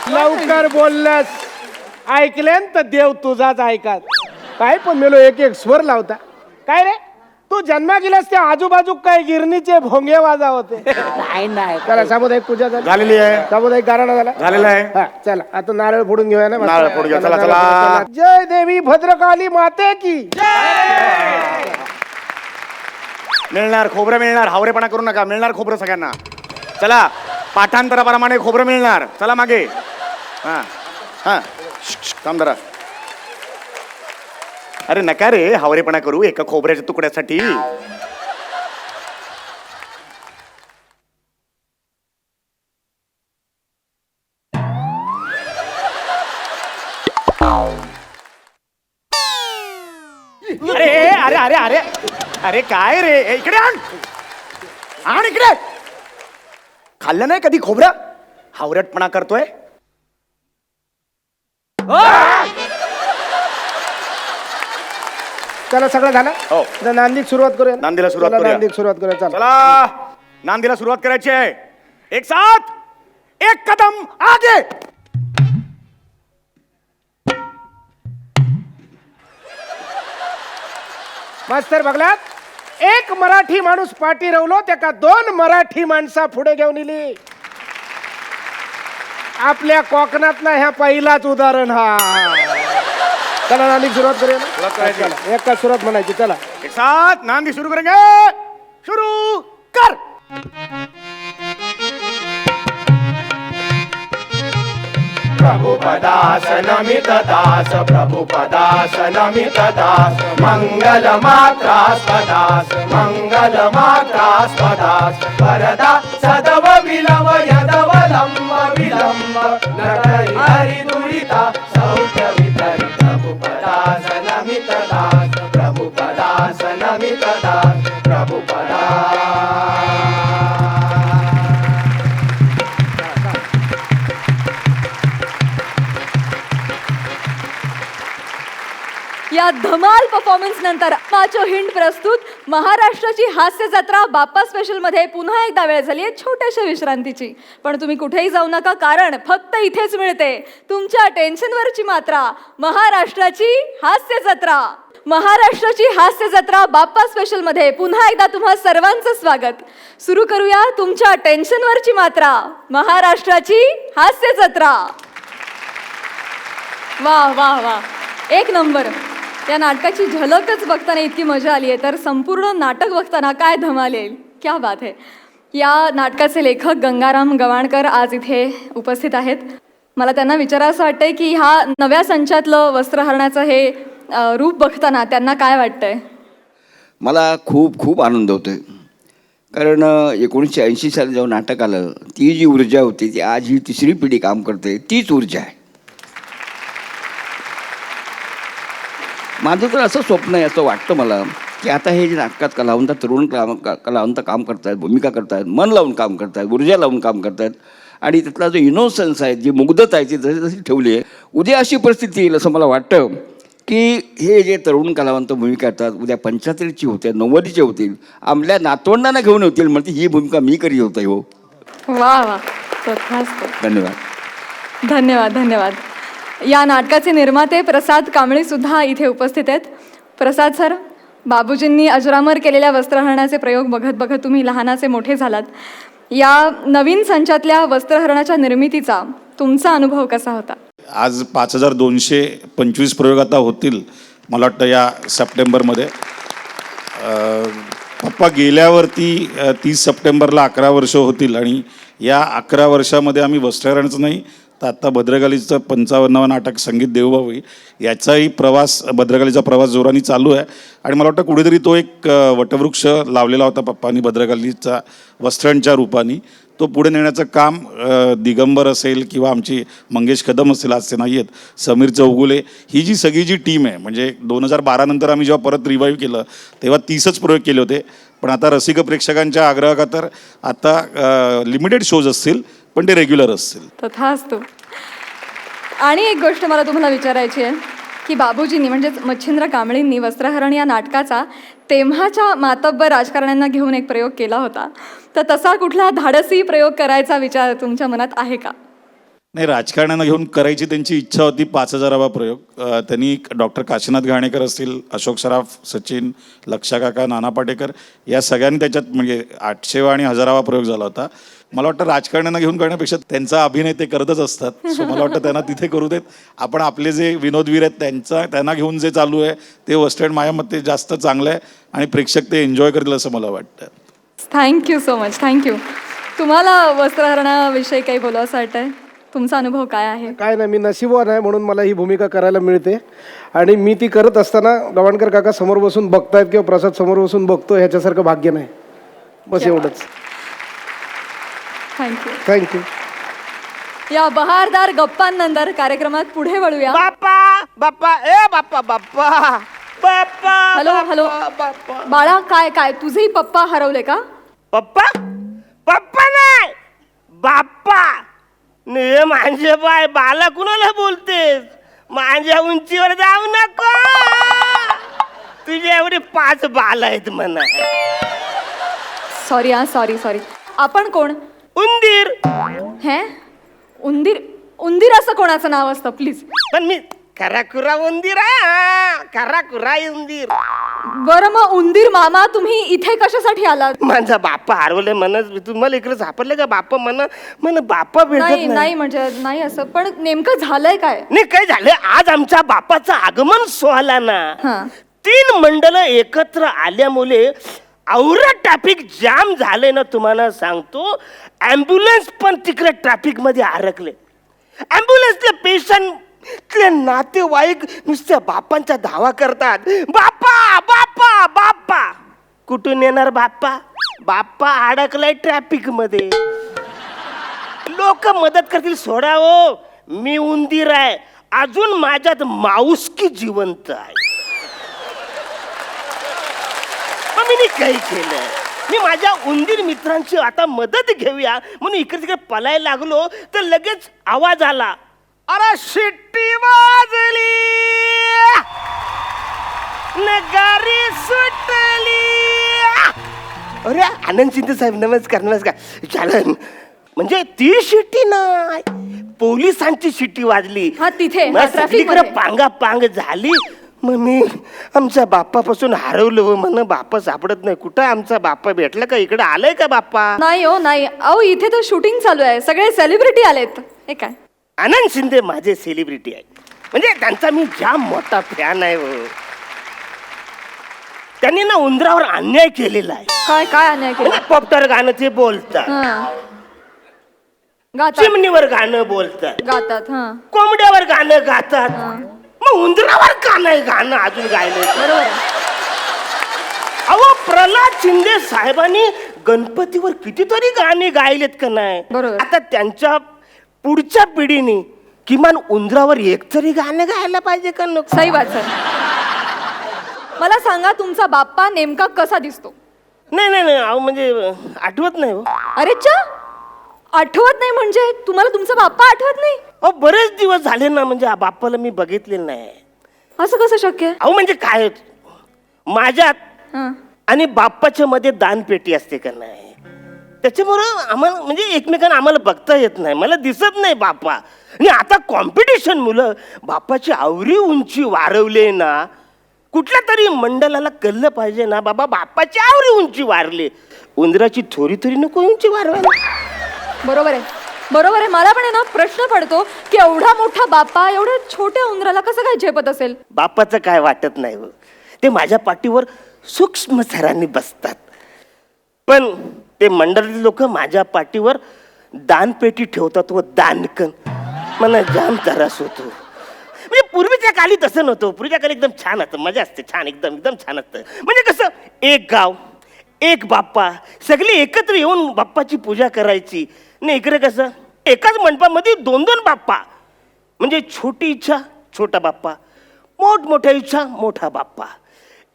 Speaker 6: लवकर बोललास ऐकल्यान तर देव तुझाच ऐकात. काय पण मेलो एक एक स्वर लावता. काय रे तू जन्मा गेलास त्या आजूबाजू काय गिरणीचे भोंगे वाजा होते.
Speaker 2: नाही
Speaker 6: चला सामुदायिक पूजा
Speaker 4: झालेली आहे.
Speaker 6: सामुदायिक गाराणा
Speaker 4: झालेला आहे.
Speaker 6: हा चला आता नारळ फोडून घेऊया ना.
Speaker 4: नारळ फोडून घेऊया. चला, चला.
Speaker 6: जय देवी भद्रकाली माते की.
Speaker 4: मिळणार खोबरं मिळणार. हावरेपणा करू नका. मिळणार खोबरं सगळ्यांना. चला पाठांतराप्रमाणे खोबरं मिळणार. चला मागे. हा हा थांब जरा. अरे नका रे हावरेपणा करू एका खोबऱ्याच्या तुकड्यासाठी. अरे अरे अरे अरे अरे काय रे इकडे आण इकडे. खाल्लं नाही कधी खोबरं? हावरटपणा करतोय.
Speaker 6: चला सगळं झालं.
Speaker 4: हो.
Speaker 6: आता नांदीक सुरुवात करूया.
Speaker 4: नांदीला सुरुवात
Speaker 6: चला,
Speaker 4: करूया.
Speaker 6: नांदीक सुरुवात करूया. चला
Speaker 4: चला नांदीला सुरुवात करायची आहे. एक साथ एक कदम आगे.
Speaker 6: मास्तर बघलात. एक मराठी माणूस पाठी रवलो त्याका 2 मराठी माणसा पुढे घेऊन इली. आपल्या कोकणातला ह्या पहिलाच उदाहरण. हा चला नांदी सुरुवात करूया ना?
Speaker 4: सुरुवात करायची.
Speaker 6: चला, एक का सुरुवात म्हणायची चला.
Speaker 4: एक साथ नांदी शुरू करेंगे. शुरू कर.
Speaker 7: प्रभुपदास नमित दास प्रभुपदास नमित दास मंगल मात्रास्पदास मंगल मात्रास्पदास वरदा सदव विलव यदवलंब विलंब नटरि हरि दुरिता सौख्य वितरि प्रभुपदास नमित दास प्रभुपदास नमित दास प्रभुपदास.
Speaker 5: या धमाल परफॉर्मन्स नंतर पाचो हिंट प्रस्तुत महाराष्ट्राची हास्य जत्रा बाप्पा स्पेशल मध्ये पुन्हा एकदा वेळ झाली आहे छोट्याशा विश्रांतीची. पण तुम्ही कुठेही जाऊ नका, कारण फक्त इथेच मिळते तुमच्या टेन्शनवरची मात्रा, महाराष्ट्राची हास्य जत्रा. महाराष्ट्राची हास्य जत्रा बाप्पा स्पेशल मध्ये पुन्हा एकदा तुम्हा सर्वांचं स्वागत. सुरू करूया तुमच्या टेन्शनवरची मात्रा, महाराष्ट्राची हास्य जत्रा. वा वा वा, एक नंबर. या नाटकाची झलकच बघताना इतकी मजा आली आहे, तर संपूर्ण नाटक बघताना काय धमाल येईल. क्या बात आहे. या नाटकाचे लेखक गंगाराम गवाणकर आज इथे उपस्थित आहेत. मला त्यांना विचारायचं वाटतंय की ह्या नव्या संचातलं वस्त्रहरणाचं हे रूप बघताना त्यांना काय वाटतंय.
Speaker 8: मला खूप खूप आनंद होतो आहे, कारण 1980 साली जेव्हा नाटक आलं, ती जी ऊर्जा होती ती आज ही तिसरी पिढी काम करते, तीच ऊर्जा आहे. माझं तर असं स्वप्न आहे, असं वाटतं मला की आता हे जे नाटकात कलावंत, तरुण कलावंत काम करत आहेत, भूमिका करत आहेत, मन लावून काम करत आहेत, ऊर्जा लावून काम करत आहेत, आणि त्यातला जो इनोसन्स आहे, जी मुग्धता आहे ती जशी जशी ठेवली आहे. उद्या अशी परिस्थिती येईल असं मला वाटतं की हे जे तरुण कलावंत भूमिका करतात, उद्या 75ची होतील, 90ची होतील, आपल्या नातवंडांना घेऊन होतील, म्हणते ही भूमिका मी करी होतं. हो,
Speaker 5: वा वा, तथास्तु.
Speaker 8: धन्यवाद.
Speaker 5: धन्यवाद धन्यवाद. या नाटकाचे निर्माते प्रसाद कांबळे सुद्धा इथे उपस्थित आहेत. प्रसाद सर, बाबूजींनी अजरामर केलेल्या वस्त्रहरणाचे प्रयोग बघत बघत तुम्ही लहानाचे मोठे झालात. या नवीन संचातल्या वस्त्रहरणाच्या निर्मितीचा तुमचा अनुभव कसा होता.
Speaker 9: आज 5225 प्रयोग आता होतील मला वाटतं या सप्टेंबरमध्ये. पप्पा गेल्यावरती 30 सप्टेंबरला 11 वर्ष होतील, आणि या 11 वर्षामध्ये आम्ही वस्त्रहरणाचं नाही तर आत्ता भद्रकालीचं 55वं नाटक संगीत देवभावी याचाही प्रवास, भद्रकालीचा प्रवास जोराने चालू आहे. आणि मला वाटतं कुठेतरी तो एक वटवृक्ष लावलेला होता पप्पांनी भद्रकालीचा वस्त्रांच्या रूपाने, तो पुढे नेण्याचं काम दिगंबर असेल किंवा आमची मंगेश कदम असेल, आज ते नाही आहेत, समीर चौगुले, ही जी सगळी जी टीम आहे, म्हणजे 2012 नंतर आम्ही जेव्हा परत रिवाईव्ह केलं तेव्हा 30च प्रयोग केले होते. पण आता रसिक प्रेक्षकांच्या आग्रहाखातर आता लिमिटेड शोज असतील, पण ते रेग्युलर असतील.
Speaker 5: तथास्तु. आणि एक गोष्ट मला तुम्हाला विचारायची आहे की बाबूजींनी म्हणजेच मच्छिंद्र कांबळेंनी वस्त्रहरण या नाटकाचा तेव्हाच्या मातब्बर राजकारण्यांना घेऊन एक प्रयोग केला होता, तर तसा कुठला धाडसी प्रयोग करायचा विचार तुमच्या मनात आहे का.
Speaker 9: नाही, राजकारण्यांना घेऊन करायची त्यांची इच्छा होती. 5000वा प्रयोग त्यांनी डॉक्टर काशीनाथ घाणेकर असतील, अशोक सराफ, सचिन, लक्षा काका, नाना पाटेकर या सगळ्यांनी त्याच्यात, म्हणजे 800वा आणि 1000वा प्रयोग झाला होता. मला वाटतं राजकारण्यांना घेऊन करण्यापेक्षा त्यांचा अभिनय ते करतच असतात, सो मला वाटतं त्यांना तिथे करू देत. आपण आपले जे विनोदवीर आहेत त्यांना घेऊन जे चालू आहे ते वेस्टर्न माझ्या मते जास्त चांगलं आहे, आणि प्रेक्षक ते एन्जॉय करतील असं मला वाटतं.
Speaker 5: Thank you so much. थँक्यू. तुम्हाला वस्त्रहरणाविषयी काही बोलावंसं वाटतंय. तुमचा अनुभव काय आहे.
Speaker 6: काय नाही, मी नशीबवान आहे म्हणून मला ही भूमिका करायला मिळते, आणि मी ती करत असताना गवाणकर काका समोर बसून बघतायत किंवा प्रसाद समोर बसून बघतो, ह्याच्यासारखं भाग्य नाही. बस एवढंच.
Speaker 5: थँक्यू.
Speaker 6: थँक्यू.
Speaker 5: या बहारदार गप्पांनंतर कार्यक्रमात पुढे वळूया.
Speaker 6: बाप्पा बाप्पा, ए बाप्पा बाप्पा बाप्पा.
Speaker 5: हॅलो हॅलो बाळा, काय काय तुझेही पप्पा हरवले का.
Speaker 10: पप्पा पप्पा नाही, बाप्पा. ने माझे बाय बाला कुणाला बोलतेस. माझ्या उंचीवर जाऊ नको, तुझे एवढे 5 बाल आहेत म्हणा.
Speaker 5: सॉरी हा, सॉरी सॉरी. आपण कोण.
Speaker 10: उंदीर.
Speaker 5: हे उंदीर. उंदीर असं कोणाचं नाव असतं प्लीज.
Speaker 10: पण मी खरा खुरा उंदीर आहे, खरा खुरा उंदीर.
Speaker 5: बरं मग उंदीर मामा तुम्ही इथे कशासाठी आलात?
Speaker 10: माझा बाप्पा हरवले म्हणत तुम्हाला इकडे सापडले का बाप्पा म्हण बाप्पा भेटत
Speaker 5: नाही
Speaker 10: नाही.
Speaker 5: नाही म्हणजे नाही असं, पण नेमकं झालंय काय?
Speaker 10: नाही काय झालं आज आमच्या बाप्पाचं आगमन सोहळा ना
Speaker 5: हा.
Speaker 10: 3 मंडळ एकत्र आल्यामुळे औरत ट्रॅफिक जाम झाले ना. तुम्हाला सांगतो ॲम्ब्युलन्स पण तिकडे ट्रॅफिक मध्ये अडकले. ॲम्ब्युलन्सले पेशंटले नातेवाईक नुसत्या बाप्पांचा धावा करतात. बाप्पा बाप्पा बाप्पा. कुठून येणार बाप्पा? बाप्पा अडकलाय ट्रॅफिक मध्ये. लोक मदत करतील. सोडा हो, मी उंदीर आहे, अजून माझ्यात माऊसकी जिवंत आहे. मग मी काही केलं, मी माझ्या उंदीर मित्रांची आता मदत घेऊया म्हणून इकडे तिकडे पलायला लागलो तर लगेच आवाज आला, अरे शिट्टी वाजली, नगारी सुटली. अरे आनंद शिंदे साहेब नमस्कार नमस्कार. झालं म्हणजे ती शिट्टी नाही, पोलिसांची शिट्टी वाजली.
Speaker 5: हा, तिथे,
Speaker 10: मग
Speaker 5: हा, traffic
Speaker 10: सगळीकडे
Speaker 5: मध्ये.
Speaker 10: पांगापांग झाली. मग मी आमच्या बाप्पापासून हरवलो. म्हण बाप्पा सापडत नाही. कुठं आमचा बाप्पा भेटला का? इकडे आलाय का बाप्पा?
Speaker 5: नाही हो नाही. अहो इथे तर शूटिंग चालू आहे, सगळे सेलिब्रिटी आलेत. हे काय?
Speaker 10: आनंद शिंदे माझे सेलिब्रिटी आहे, म्हणजे त्यांचा मी जाम मोठा फॅन आहे. हो, त्यांनी ना उंदरावर अन्याय केलेला आहे.
Speaker 5: काय काय अन्याय केला?
Speaker 10: पॉप्टर गाणं ते बोलतात,
Speaker 5: हा. गातात
Speaker 10: चिमणीवर गाणं बोलतात,
Speaker 5: गातात हा
Speaker 10: कोंबड्यावर गाणं गातात. मग उंदरावर का नाही गाणं अजून गायलं?
Speaker 5: बरोबर आहे.
Speaker 10: अहो प्रल्हाद शिंदे साहेबांनी गणपतीवर कितीतरी गाणी गायलेत का नाही?
Speaker 5: बरोबर.
Speaker 10: आता त्यांच्या पुढच्या पिढीने किमान उंदरावर एक तरी गाणं गायला पाहिजे का नको?
Speaker 5: सही बात सर. मला सांगा तुमचा बाप्पा नेमका कसा दिसतो?
Speaker 10: नाही नाही नाही, अहो म्हणजे आठवत नाही. हो
Speaker 5: अरे चा, आठवत नाही म्हणजे तुम्हाला तुमचा बाप्पा आठवत नाही?
Speaker 10: अहो बरेच दिवस झाले ना, म्हणजे बाप्पाला मी बघितलेलं नाही.
Speaker 5: असं कसं शक्य आहे?
Speaker 10: अहो म्हणजे काय, माझ्यात
Speaker 5: हा.
Speaker 10: आणि बाप्पाच्या मध्ये दानपेटी असते का नाही, त्याच्यामुळं आम्हाला म्हणजे एकमेकांना आम्हाला बघता येत नाही. मला दिसत नाही बाप्पा. आणि आता कॉम्पिटिशन मुलं बाप्पाची आवरी उंची वाढवले ना, कुठल्या तरी मंडळाला कळलं पाहिजे ना, बाबा बाप्पाची आवरी उंची वाढली, उंदराची थोडी थोडी नको उंची वाढवायला.
Speaker 5: बरोबर आहे, बरोबर आहे. मला पण आहे ना प्रश्न पडतो की एवढा मोठा बाप्पा एवढ्या छोट्या उंदराला कसं काय झेपत असेल?
Speaker 10: बाप्पाचं काय वाटत नाही. हो ते माझ्या पाठीवर सूक्ष्म सरांनी बसतात, पण ते मंडळातील लोक माझ्या पाठीवर दानपेटी ठेवतात व दानकन. मला जाम त्रास होतो. म्हणजे पूर्वीच्या काली तसं नव्हतं. पूर्वीच्या काली एकदम छान होतं, मजा असते, छान एकदम एकदम छान असतं. म्हणजे कसं एक गाव एक बाप्पा, सगळे एकत्र येऊन बाप्पाची पूजा करायची. नाही इकडे कसं एकाच मंडपामध्ये 2-2 बाप्पा, म्हणजे छोटी इच्छा छोटा बाप्पा, मोठमोठ्या इच्छा मोठा बाप्पा.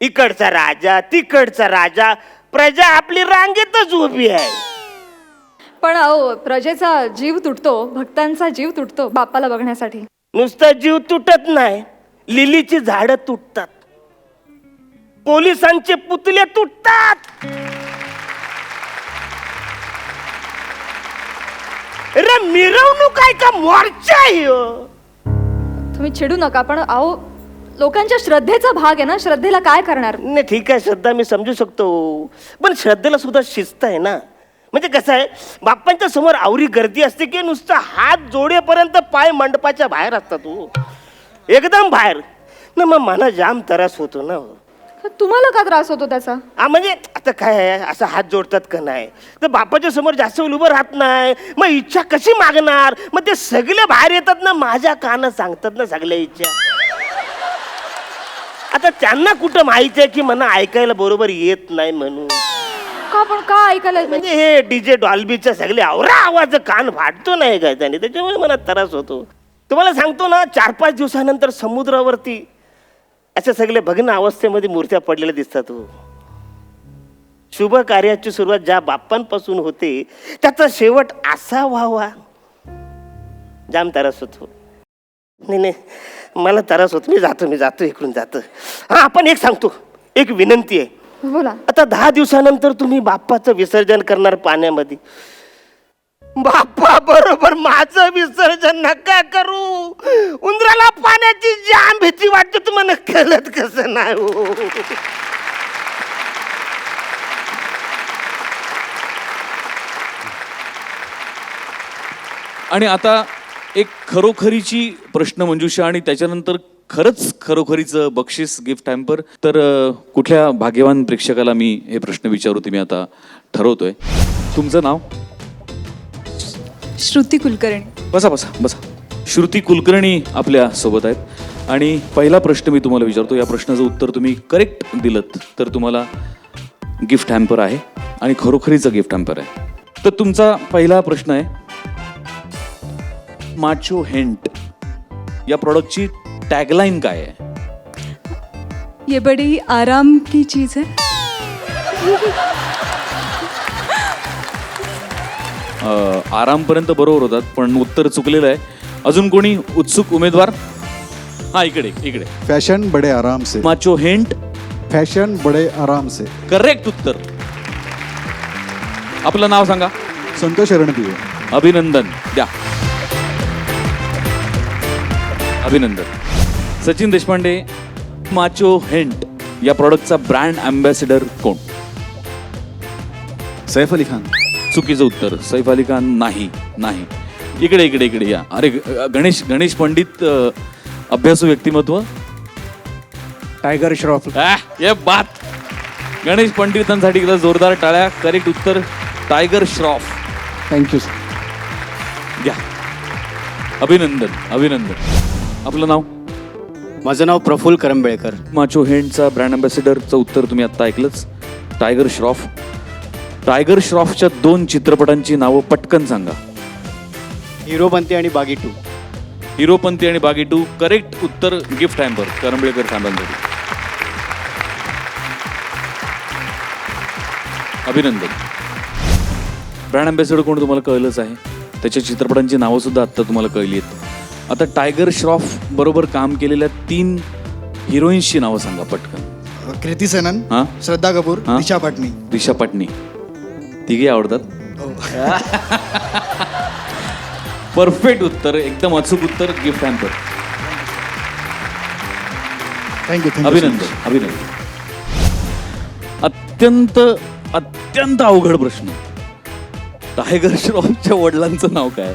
Speaker 10: इकडचा राजा तिकडचा राजा, प्रजा आपली रांगेतच उभी आहे.
Speaker 5: पण अहो प्रजेचा जीव तुटतो, भक्तांचा जीव तुटतो बाप्पाला बघण्यासाठी.
Speaker 10: नुसता जीव तुटत नाही, लिलीची झाडं तुटतात, पोलिसांचे पुतळे तुटतात. अरे मिरवणूक आहे का मोर्चा आहे हो?
Speaker 5: तुम्ही चिडू नका, पण अहो लोकांच्या श्रद्धेचा भाग आहे ना, श्रद्धेला काय करणार?
Speaker 10: नाही ठीक आहे, श्रद्धा मी समजू शकतो, पण श्रद्धेला सुद्धा शिस्त आहे ना. म्हणजे कसं आहे, बाप्पांच्या समोर आवरी गर्दी असते की नुसतं हात जोडेपर्यंत पाय मंडपाच्या बाहेर असतात. हो एकदम बाहेर ना, मग मला जाम त्रास होतो ना.
Speaker 5: तुम्हाला का त्रास होतो त्याचा?
Speaker 10: म्हणजे आता काय आहे, असं हात जोडतात का नाही, तर बाप्पाच्या समोर जास्त वेळ उभं राहत नाही, मग इच्छा कशी मागणार? मग ते सगळे बाहेर येतात ना, माझ्या कानात सांगतात ना सगळ्या इच्छा. आता त्यांना कुठं माहिती आहे की मला ऐकायला बरोबर येत नाही म्हणून.
Speaker 5: का पण का ऐकायला?
Speaker 10: म्हणजे हे डीजे डॉल्बीचा सगळे आवरा आवाज कान फाटतो नाही का त्याने, त्याच्यामुळे मला त्रास होतो. तुम्हाला सांगतो ना, 4-5 दिवसानंतर समुद्रावरती अशा सगळे भग्न अवस्थेमध्ये मूर्त्या पडलेल्या दिसतात. हो शुभ कार्याची सुरुवात ज्या बाप्पांपासून होते त्याचा शेवट असा व्हावा, जाम त्रास होतो. नाही नाही मला त्रास होतो, मी जातो इकडून जातो. हा आपण एक सांगतो, एक विनंती आहे.
Speaker 5: बोला.
Speaker 10: आता 10 दिवसानंतर तुम्ही बाप्पाचं विसर्जन करणार पाण्यामध्ये. बाप्पा बरोबर माझं विसर्जन नका करू. उंदराला पाण्याची जाम भीती वाटते, तुम्हाला कळत कसं नाही? हो
Speaker 11: आणि आता एक खरोखरीची प्रश्न मंजुषा आणि त्याच्यानंतर खरंच खरोखरीचं बक्षीस गिफ्ट हॅम्पर. तर कुठल्या भाग्यवान प्रेक्षकाला मी हे प्रश्न विचारू ते मी आता ठरवतोय. तुमचं नाव?
Speaker 5: श्रुती कुलकर्णी.
Speaker 11: बसा बसा बसा. श्रुती कुलकर्णी आपल्या सोबत आहेत आणि पहिला प्रश्न मी तुम्हाला विचारतो. या प्रश्नाचं उत्तर तुम्ही करेक्ट दिलत तर तुम्हाला गिफ्ट हॅम्पर आहे आणि खरोखरीचं गिफ्ट हॅम्पर आहे. तर तुमचा पहिला प्रश्न आहे, माचो हेंट या प्रॉडक्टची टॅगलाईन काय आहे?
Speaker 5: ये बड़ी आराम की चीज है.
Speaker 11: आरामपर्यंत बरोबर होतात पण उत्तर चुकलेलं आहे. अजून कोणी उत्सुक उमेदवार? हा इकडे इकडे.
Speaker 12: फैशन बड़े आराम से.
Speaker 11: Macho Hunt.
Speaker 12: फैशन बड़े आराम से.
Speaker 11: करेक्ट उत्तर. आपलं नाव सांगा.
Speaker 12: संतोष रणदिवे.
Speaker 11: अभिनंदन द्या. अभिनंदन. सचिन देशपांडे, माचो हेंट या प्रॉडक्टचा ब्रँड अँबॅसेडर कोण?
Speaker 12: सैफ अली खान.
Speaker 11: चुकीचं उत्तर. सैफ अली खान नाही. नाही. इकडे इकडे इकडे या. अरे गणेश गणेश पंडित अभ्यासू व्यक्तिमत्व.
Speaker 12: टाइगर श्रॉफ.
Speaker 11: ये बात. गणेश पंडितांसाठी एकदा जोरदार टाळ्या. करेक्ट उत्तर टायगर श्रॉफ.
Speaker 12: थँक्यू.
Speaker 11: घ्या. अभिनंदन अभिनंदन. आपलं नाव?
Speaker 13: माझं नाव प्रफुल्ल करंबेळकर.
Speaker 11: माचो हेंटचा ब्रँड अँबॅसेडरचं उत्तर तुम्ही आत्ता ऐकलंच. टायगर श्रॉफ. टायगर श्रॉफच्या 2 चित्रपटांची नावं पटकन सांगा.
Speaker 13: हिरोपंती आणि बागी 2.
Speaker 11: हिरोपंती आणि बागी 2 करेक्ट उत्तर. गिफ्ट हॅम्पर करंबेळकर साहेबांसाठी. अभिनंदन. ब्रँड अँबॅसेडर कोण तुम्हाला कळलंच आहे. त्याच्या चित्रपटांची नावं सुद्धा आत्ता तुम्हाला कळली आहेत. आता टायगर श्रॉफ बरोबर काम केलेल्या 3 हिरोईन्सची नावं सांगा पटकन.
Speaker 12: कृती सेनन.
Speaker 11: हा.
Speaker 12: श्रद्धा कपूर.
Speaker 11: हा?
Speaker 12: दिशा पाटनी.
Speaker 11: दिशा पाटनी. तिघे आवडतात. परफेक्ट उत्तर. एकदम अचूक उत्तर. Gift hamper.
Speaker 12: थँक्यू.
Speaker 11: अभिनंदन अभिनंदन. अत्यंत अत्यंत अवघड प्रश्न. टायगर श्रॉफच्या वडिलांचं नाव काय?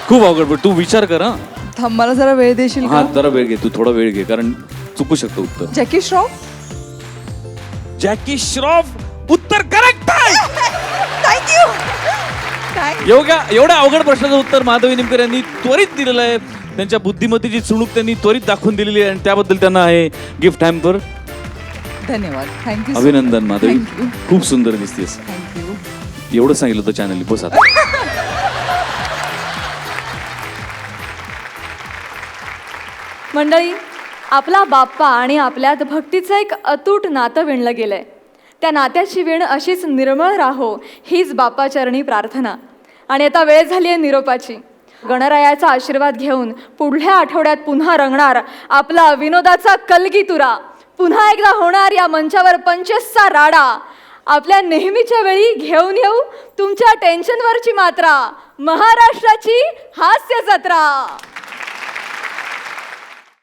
Speaker 11: खूप अवघड. तू विचार कर. हा
Speaker 5: थांब, मला जरा वेळ देशील
Speaker 11: हा जरा वेळ घे. तू थोडा वेळ घे कारण चुकू शकतो उत्तर.
Speaker 5: जॅकी श्रॉफ.
Speaker 11: जॅकी श्रॉफ उत्तर करेक्ट आहे.
Speaker 5: थँक्यू.
Speaker 11: एवढ्या अवघड प्रश्नाचं उत्तर माधवी निमकर यांनी त्वरित दिलेलं आहे. त्यांच्या बुद्धिमत्तेची चुणूक त्यांनी त्वरित दाखवून दिलेली आहे आणि त्याबद्दल त्यांना आहे गिफ्ट हॅम्पर.
Speaker 5: धन्यवाद. थँक्यू.
Speaker 11: अभिनंदन माधवी. खूप सुंदर दिसतेस. एवढं सांगितलं होतं चॅनल. बस आता.
Speaker 5: मंडळी, आपला बाप्पा आणि आपल्यात भक्तीचं एक अतूट नातं विणलं गेलंय. त्या नात्याची विण अशीच निर्मळ राहो हीच बाप्पाचरणी प्रार्थना. आणि आता वेळ झाली आहे निरोपाची. गणरायाचा आशीर्वाद घेऊन पुढल्या आठवड्यात पुन्हा रंगणार आपला विनोदाचा कलगीतुरा. पुन्हा एकदा होणार या मंचावर पंचेसचा राडा. आपल्या नेहमीच्या वेळी घेऊन येऊ तुमच्या टेन्शनवरची मात्रा. महाराष्ट्राची हास्य जत्रा.